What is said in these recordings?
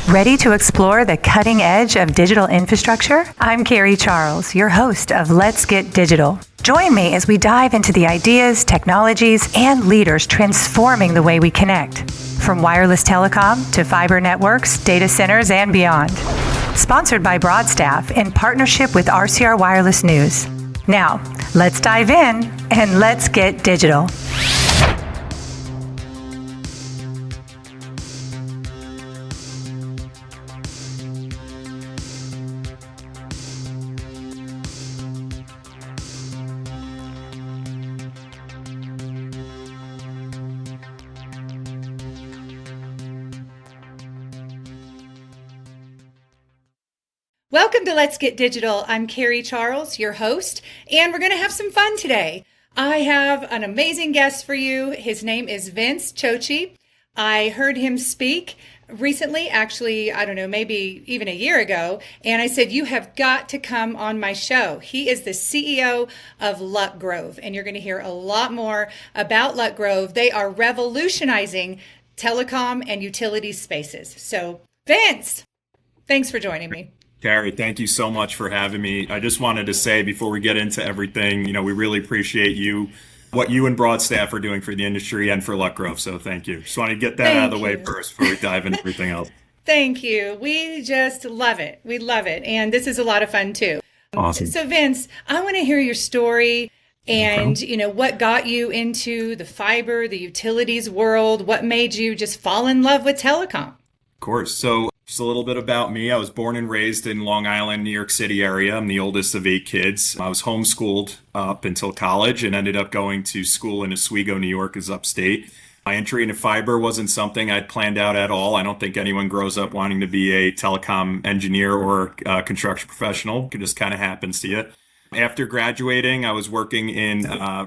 Ready to explore the cutting edge of digital infrastructure? I'm Carrie Charles, your host of Let's Get Digital. Join me as we dive into the ideas, technologies, and leaders transforming the way we connect, from wireless telecom to fiber networks, data centers, and beyond. Sponsored by Broadstaff in partnership with RCR Wireless News. Now, let's dive in and let's get digital. Welcome to Let's Get Digital. I'm Carrie Charles, your host, and we're going to have some fun today. I have an amazing guest for you. His name is Vince Cioci. I heard him speak recently, actually, I don't know, maybe even a year ago, and I said, you have got to come on my show. He is the CEO of Luck Grove, and you're going to hear a lot more about Luck Grove. They are revolutionizing telecom and utility spaces. So, Vince, thanks for joining me. Carrie, thank you so much for having me. I just wanted to say before we get into everything, we really appreciate what you and Broadstaff are doing for the industry and for Luck Grove. So thank you. Just want to get that out of the way first before we dive into everything else. Thank you. We just love it. We love it. And this is a lot of fun too. Awesome. So Vince, I want to hear your story and, what got you into the fiber, the utilities world, what made you just fall in love with telecom? Of course. So just a little bit about me. I was born and raised in Long Island, New York City area. I'm the oldest of 8 kids. I was homeschooled up until college and ended up going to school in Oswego, New York, is upstate. My entry into fiber wasn't something I'd planned out at all. I don't think anyone grows up wanting to be a telecom engineer or a construction professional. It just kind of happens to you. After graduating, I was working in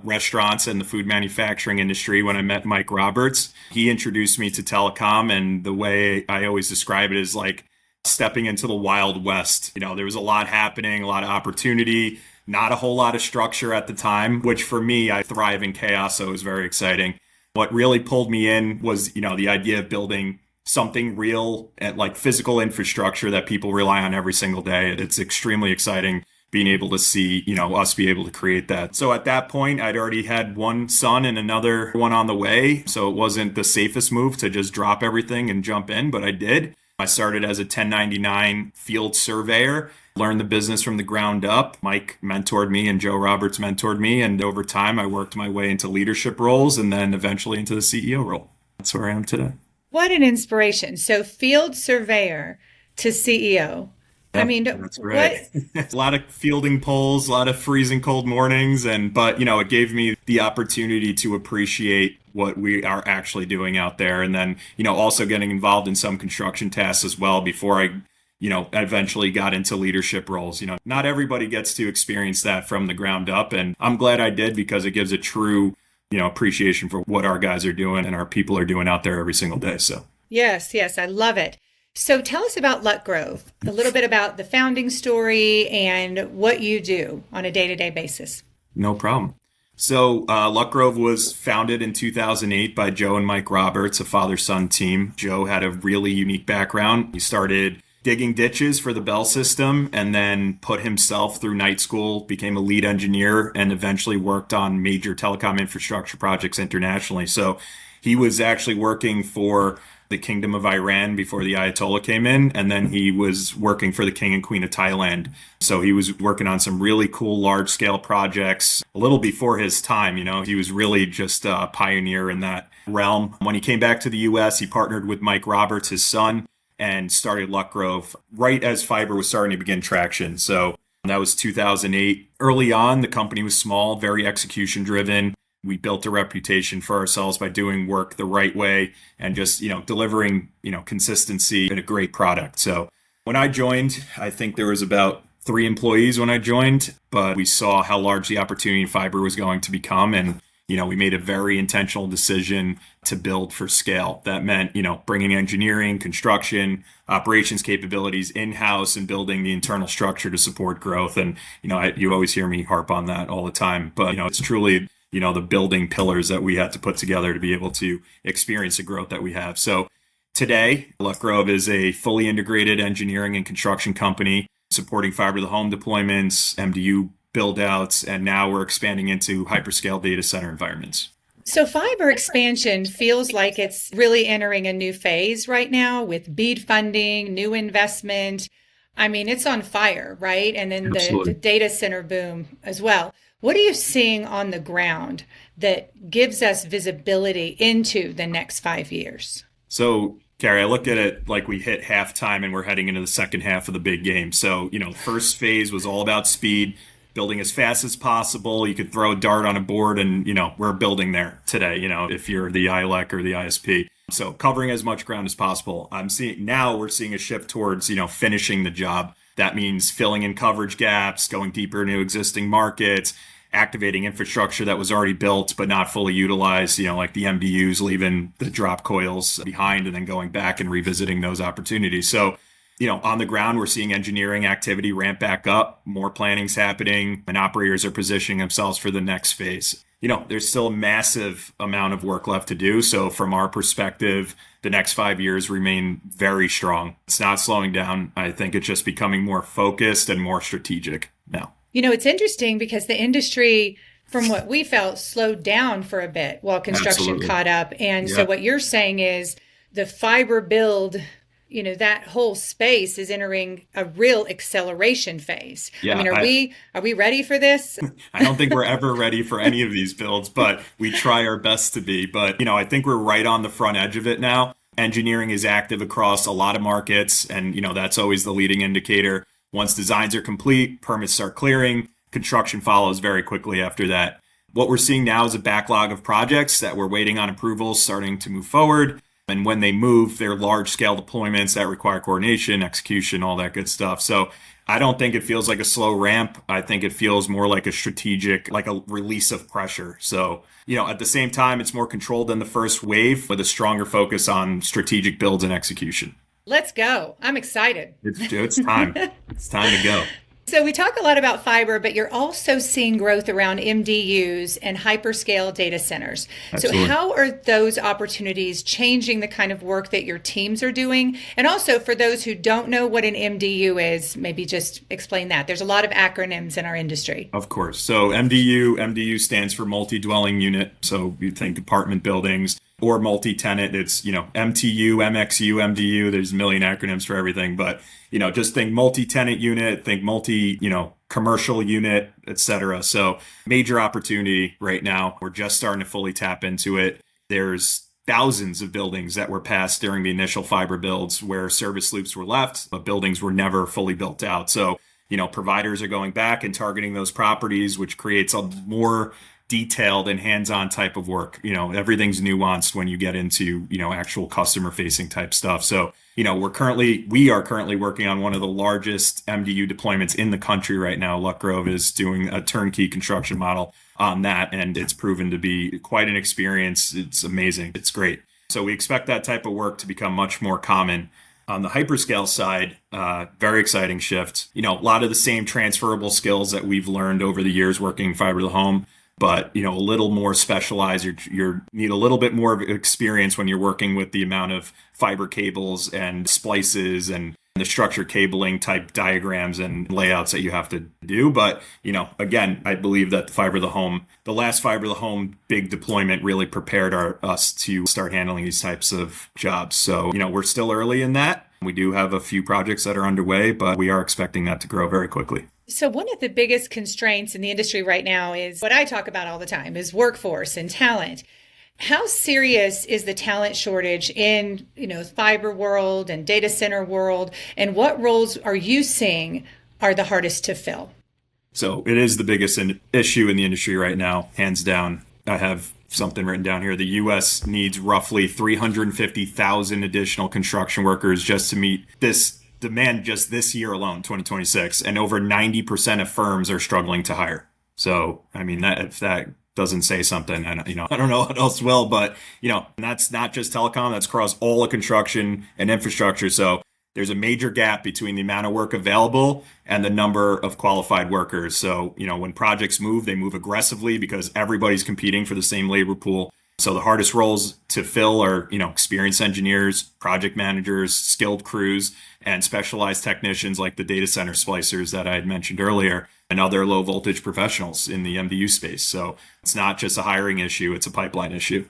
restaurants and the food manufacturing industry when I met Mike Roberts. He introduced me to telecom, and the way I always describe it is like stepping into the Wild West. There was a lot happening, a lot of opportunity, not a whole lot of structure at the time, which for me, I thrive in chaos, so it was very exciting. What really pulled me in was, the idea of building something real and like physical infrastructure that people rely on every single day. It's extremely exciting being able to see, us be able to create that. So at that point, I'd already had one son and another one on the way. So it wasn't the safest move to just drop everything and jump in, but I did. I started as a 1099 field surveyor, learned the business from the ground up. Mike mentored me and Joe Roberts mentored me. And over time, I worked my way into leadership roles and then eventually into the CEO role. That's where I am today. What an inspiration. So field surveyor to CEO. Yep, that's right. A lot of fielding poles, a lot of freezing cold mornings, but it gave me the opportunity to appreciate what we are actually doing out there, and then also getting involved in some construction tasks as well before I eventually got into leadership roles. Not everybody gets to experience that from the ground up, and I'm glad I did because it gives a true appreciation for what our guys are doing and our people are doing out there every single day. So yes, I love it. So tell us about Luck Grove, a little bit about the founding story and what you do on a day-to-day basis. No problem. So Luck Grove was founded in 2008 by Joe and Mike Roberts, a father-son team. Joe had a really unique background. He started digging ditches for the Bell system and then put himself through night school, became a lead engineer, and eventually worked on major telecom infrastructure projects internationally. So he was actually working for the Kingdom of Iran before the Ayatollah came in, and then he was working for the King and Queen of Thailand. So he was working on some really cool large-scale projects a little before his time. He was really just a pioneer in that realm. When he came back to the U.S., he partnered with Mike Roberts, his son, and started Luck Grove right as fiber was starting to begin traction. So that was 2008. Early on, the company was small, very execution-driven. We built a reputation for ourselves by doing work the right way and just, delivering, consistency and a great product. So when I joined, I think there was about 3 employees when I joined, but we saw how large the opportunity in fiber was going to become. And, we made a very intentional decision to build for scale. That meant, bringing engineering, construction, operations capabilities in-house and building the internal structure to support growth. And, you always hear me harp on that all the time, but, it's truly the building pillars that we had to put together to be able to experience the growth that we have. So Today, Luck Grove is a fully integrated engineering and construction company supporting fiber to the home deployments, MDU buildouts, and now we're expanding into hyperscale data center environments. So fiber expansion feels like it's really entering a new phase right now with BEAD funding, new investment. I mean, it's on fire, right? And then the data center boom as well. What are you seeing on the ground that gives us visibility into the next 5 years? So, Carrie, I look at it like we hit halftime and we're heading into the second half of the big game. So, first phase was all about speed, building as fast as possible. You could throw a dart on a board and, we're building there today, if you're the ILEC or the ISP. So covering as much ground as possible. We're seeing a shift towards, finishing the job. That means filling in coverage gaps, going deeper into existing markets, activating infrastructure that was already built but not fully utilized, like the MDUs, leaving the drop coils behind and then going back and revisiting those opportunities. So, on the ground, we're seeing engineering activity ramp back up, more planning's happening, and operators are positioning themselves for the next phase. There's still a massive amount of work left to do. So from our perspective, the next 5 years remain very strong. It's not slowing down. I think it's just becoming more focused and more strategic now. It's interesting because the industry, from what we felt, slowed down for a bit while construction caught up. And so what you're saying is the fiber build, that whole space is entering a real acceleration phase. Yeah, I mean, are we ready for this? I don't think we're ever ready for any of these builds, but we try our best to be. But, I think we're right on the front edge of it now. Engineering is active across a lot of markets, and, that's always the leading indicator. Once designs are complete, permits start clearing, construction follows very quickly after that. What we're seeing now is a backlog of projects that we're waiting on approvals starting to move forward. And when they move, they're large-scale deployments that require coordination, execution, all that good stuff. So I don't think it feels like a slow ramp. I think it feels more like a strategic, like a release of pressure. So, at the same time, it's more controlled than the first wave with a stronger focus on strategic builds and execution. Let's go. I'm excited. It's time. It's time to go. So we talk a lot about fiber, but you're also seeing growth around MDUs and hyperscale data centers. Absolutely. So how are those opportunities changing the kind of work that your teams are doing? And also for those who don't know what an MDU is, maybe just explain that. There's a lot of acronyms in our industry. Of course. So MDU stands for multi-dwelling unit. So you think apartment buildings. Or multi-tenant, it's, MTU, MXU, MDU. There's a million acronyms for everything. But, just think multi-tenant unit, think commercial unit, et cetera. So major opportunity right now. We're just starting to fully tap into it. There's thousands of buildings that were passed during the initial fiber builds where service loops were left, but buildings were never fully built out. So, providers are going back and targeting those properties, which creates a more detailed and hands-on type of work. Everything's nuanced when you get into, actual customer facing type stuff. So, we are currently working on one of the largest MDU deployments in the country right now. Luck Grove is doing a turnkey construction model on that, and it's proven to be quite an experience. It's amazing. It's great. So we expect that type of work to become much more common. On the hyperscale side, very exciting shift. A lot of the same transferable skills that we've learned over the years working fiber to the home, but a little more specialized. You need a little bit more of experience when you're working with the amount of fiber cables and splices and the structured cabling type diagrams and layouts that you have to do. But again, I believe that the last fiber to the home big deployment really prepared us to start handling these types of jobs. So we're still early in that. We do have a few projects that are underway, but we are expecting that to grow very quickly. So one of the biggest constraints in the industry right now is what I talk about all the time is workforce and talent. How serious is the talent shortage in, fiber world and data center world? And what roles are you seeing are the hardest to fill? So it is the biggest issue in the industry right now, hands down. I have something written down here. The U.S. needs roughly 350,000 additional construction workers just to meet this demand just this year alone, 2026, and over 90% of firms are struggling to hire. So, if that doesn't say something, I don't know what else will, but, and that's not just telecom, that's across all of construction and infrastructure. So there's a major gap between the amount of work available and the number of qualified workers. So, when projects move, they move aggressively because everybody's competing for the same labor pool. So the hardest roles to fill are, experienced engineers, project managers, skilled crews, and specialized technicians like the data center splicers that I had mentioned earlier, and other low voltage professionals in the MDU space. So it's not just a hiring issue, it's a pipeline issue.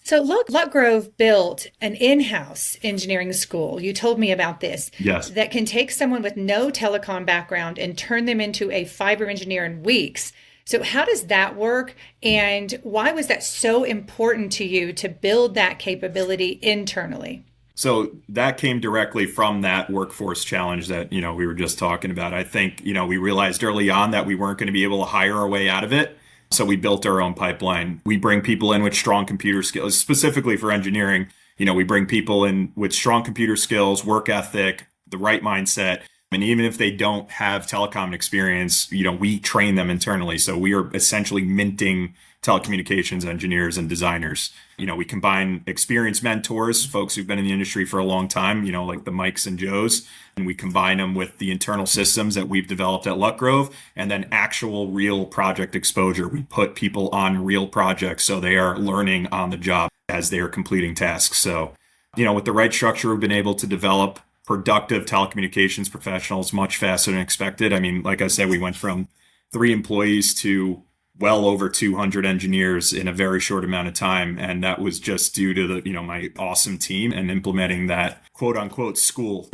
So look, Lutgrove built an in-house engineering school. You told me about this. Yes. That can take someone with no telecom background and turn them into a fiber engineer in weeks. So how does that work? And why was that so important to you to build that capability internally? So that came directly from that workforce challenge that, we were just talking about. I think, we realized early on that we weren't going to be able to hire our way out of it. So we built our own pipeline. We bring people in with strong computer skills, specifically for engineering. We bring people in with strong computer skills, work ethic, the right mindset. And even if they don't have telecom experience, we train them internally. So we are essentially minting telecommunications engineers and designers. We combine experienced mentors, folks who've been in the industry for a long time, like the Mikes and Joes, and we combine them with the internal systems that we've developed at Lutgrove, and then actual real project exposure. We put people on real projects so they are learning on the job as they are completing tasks. So, with the right structure, we've been able to develop productive telecommunications professionals much faster than expected. I mean, like I said, we went from 3 employees to well over 200 engineers in a very short amount of time. And that was just due to my awesome team and implementing that quote unquote school,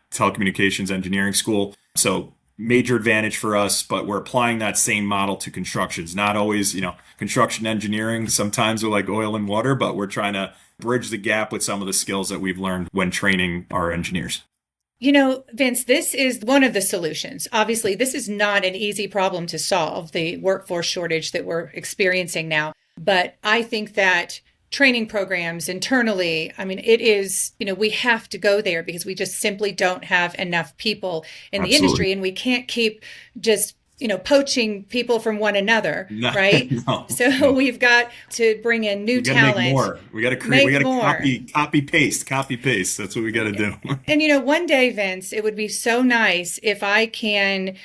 telecommunications engineering school. So major advantage for us, but we're applying that same model to construction. It's not always, construction engineering. Sometimes we're like oil and water, but we're trying to bridge the gap with some of the skills that we've learned when training our engineers. Vince, this is one of the solutions. Obviously, this is not an easy problem to solve, the workforce shortage that we're experiencing now. But I think that training programs internally, it is, we have to go there because we just simply don't have enough people in the industry, and we can't keep just poaching people from one another, right? No. We've got to bring in new talent. Make more. We got to create. We got to copy paste. That's what we got to do. And one day, Vince, it would be so nice if I can,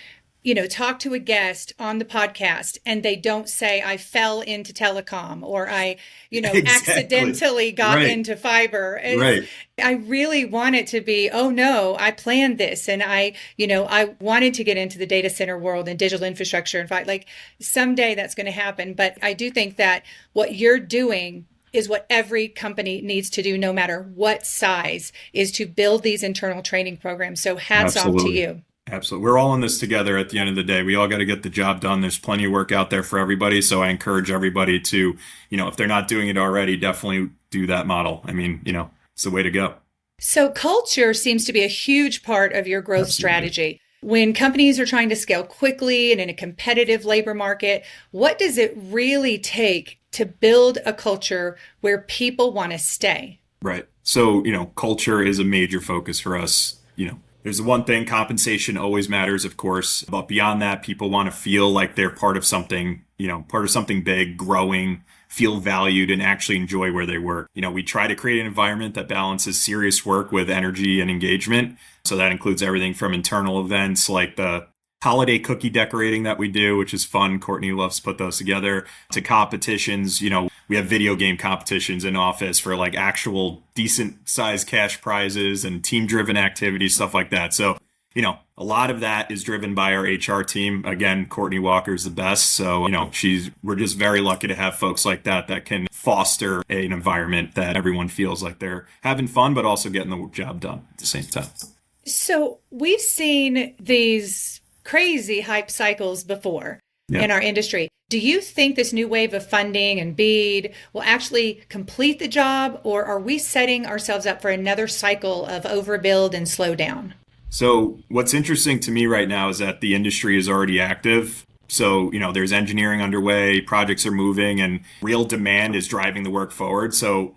talk to a guest on the podcast and they don't say I fell into telecom or I, Exactly. accidentally got into fiber. Right. I really want it to be, oh no, I planned this and I wanted to get into the data center world and digital infrastructure. In fact, like someday that's going to happen. But I do think that what you're doing is what every company needs to do, no matter what size, is to build these internal training programs. So hats off to you. Absolutely. We're all in this together at the end of the day. We all got to get the job done. There's plenty of work out there for everybody. So I encourage everybody to, if they're not doing it already, definitely do that model. It's the way to go. So culture seems to be a huge part of your growth strategy. When companies are trying to scale quickly and in a competitive labor market, what does it really take to build a culture where people want to stay? Right. So, culture is a major focus for us. There's the one thing, compensation always matters, of course. But beyond that, people want to feel like they're part of something, part of something big, growing, feel valued, and actually enjoy where they work. We try to create an environment that balances serious work with energy and engagement. So that includes everything from internal events like the holiday cookie decorating that we do, which is fun. Courtney loves to put those together, to competitions. We have video game competitions in office for like actual decent sized cash prizes and team driven activities, stuff like that. So, a lot of that is driven by our HR team. Again, Courtney Walker is the best. So, we're just very lucky to have folks like that can foster an environment that everyone feels like they're having fun, but also getting the job done at the same time. So we've seen these crazy hype cycles before in our industry. Do you think this new wave of funding and BEAD will actually complete the job, or are we setting ourselves up for another cycle of overbuild and slow down? So what's interesting to me right now is that the industry is already active. So, there's engineering underway, projects are moving, and real demand is driving the work forward. So,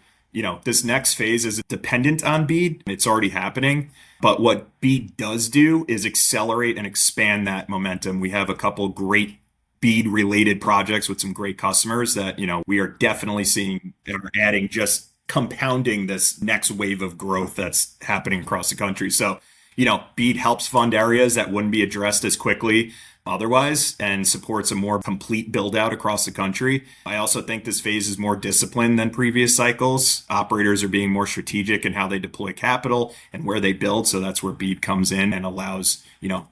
this next phase is dependent on BEAD. It's already happening. But what BEAD does do is accelerate and expand that momentum. We have a couple great BEAD related projects with some great customers that, we are definitely seeing that are adding, just compounding this next wave of growth that's happening across the country. So, BEAD helps fund areas that wouldn't be addressed as quickly otherwise and supports a more complete build out across the country. I also think this phase is more disciplined than previous cycles. Operators are being more strategic in how they deploy capital and where they build. So that's where BEAD comes in and allows,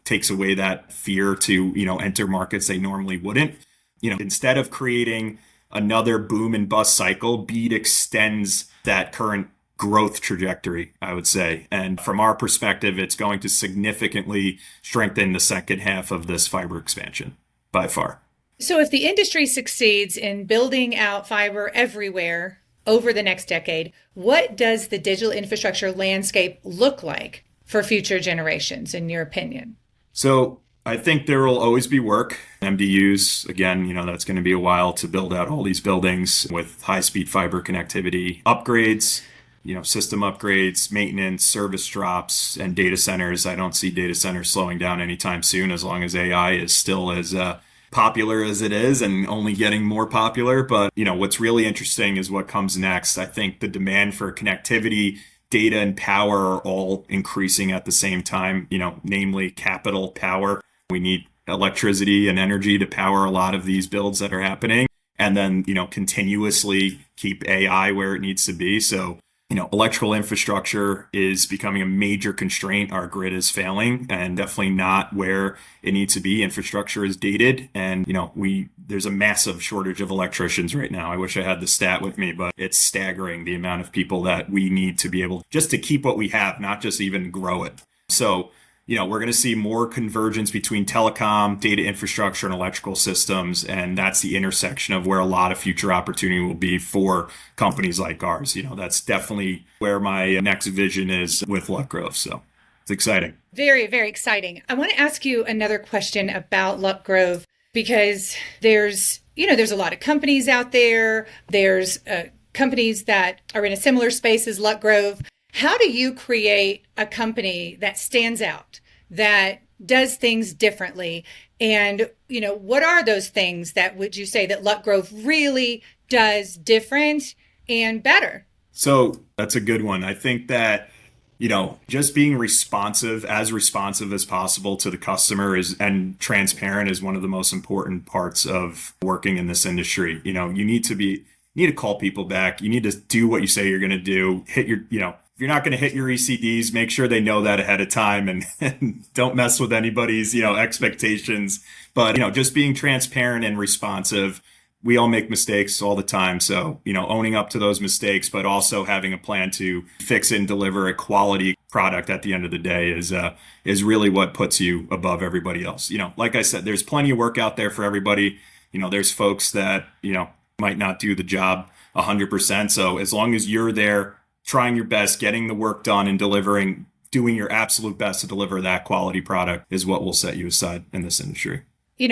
takes away that fear to, enter markets they normally wouldn't. Instead of creating another boom and bust cycle, BEAD extends that current growth trajectory, I would say. And from our perspective, it's going to significantly strengthen the second half of this fiber expansion by far. So if the industry succeeds in building out fiber everywhere over the next decade, what does the digital infrastructure landscape look like for future generations, in your opinion? So I think there will always be work. MDUs, again, that's going to be a while to build out all these buildings with high-speed fiber connectivity upgrades, system upgrades, maintenance, service drops, and data centers. I don't see data centers slowing down anytime soon as long as AI is still as popular as it is and only getting more popular. But, what's really interesting is what comes next. I think the demand for connectivity, data, and power are all increasing at the same time, namely capital power. We need electricity and energy to power a lot of these builds that are happening. And then, continuously keep AI where it needs to be. So, electrical infrastructure is becoming a major constraint. Our grid is failing and definitely not where it needs to be. Infrastructure is dated and, there's a massive shortage of electricians right now. I wish I had the stat with me, but it's staggering the amount of people that we need to be able just to keep what we have, not just even grow it. So, we're going to see more convergence between telecom, data infrastructure, and electrical systems. And that's the intersection of where a lot of future opportunity will be for companies like ours. That's definitely where my next vision is with LuckGrove. So it's exciting. Very, very exciting. I want to ask you another question about LuckGrove because there's a lot of companies out there. There's companies that are in a similar space as LuckGrove. How do you create a company that stands out, that does things differently? And, what are those things that would you say that LuckGrove really does different and better? So that's a good one. I think that, just being responsive as possible to the customer and transparent is one of the most important parts of working in this industry. You need to call people back. You need to do what you say you're going to do. Hit your, if you're not going to hit your ECDs, make sure they know that ahead of time and don't mess with anybody's, expectations. But, just being transparent and responsive. We all make mistakes all the time. So, owning up to those mistakes, but also having a plan to fix and deliver a quality product at the end of the day is really what puts you above everybody else. Like I said, there's plenty of work out there for everybody. There's folks that, might not do the job 100%. So as long as you're there, trying your best, getting the work done and doing your absolute best to deliver that quality product is what will set you aside in this industry.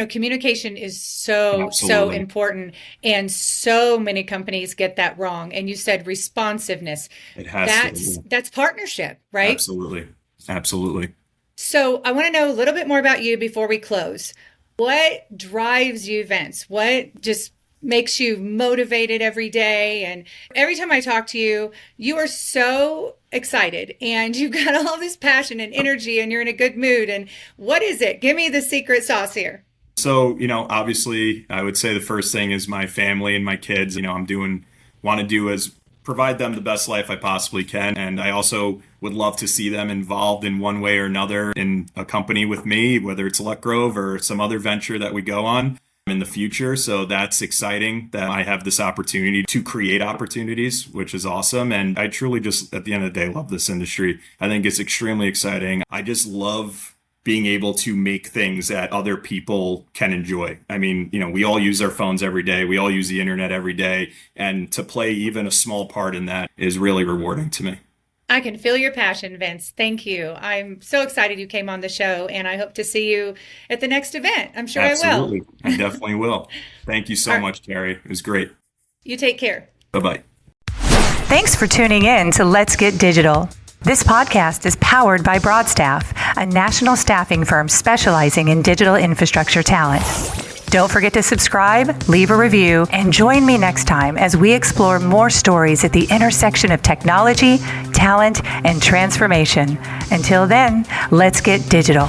Communication is so important, and so many companies get that wrong. And you said responsiveness. It has that's partnership, right? Absolutely. So I want to know a little bit more about you before we close. What drives you, Vince? What just makes you motivated every day? And every time I talk to you, you are so excited and you've got all this passion and energy and you're in a good mood. And what is it? Give me the secret sauce here. So, obviously I would say the first thing is my family and my kids. Want to do is provide them the best life I possibly can. And I also would love to see them involved in one way or another in a company with me, whether it's LuckGrove or some other venture that we go on in the future. So that's exciting that I have this opportunity to create opportunities, which is awesome. And I truly just, at the end of the day, love this industry. I think it's extremely exciting. I just love being able to make things that other people can enjoy. I mean, we all use our phones every day. We all use the internet every day. And to play even a small part in that is really rewarding to me. I can feel your passion, Vince. Thank you. I'm so excited you came on the show, and I hope to see you at the next event. I'm sure Absolutely. I will. I definitely will. Thank you so much, Carrie. It was great. You take care. Bye-bye. Thanks for tuning in to Let's Get Digital. This podcast is powered by Broadstaff, a national staffing firm specializing in digital infrastructure talent. Don't forget to subscribe, leave a review, and join me next time as we explore more stories at the intersection of technology, talent, and transformation. Until then, let's get digital.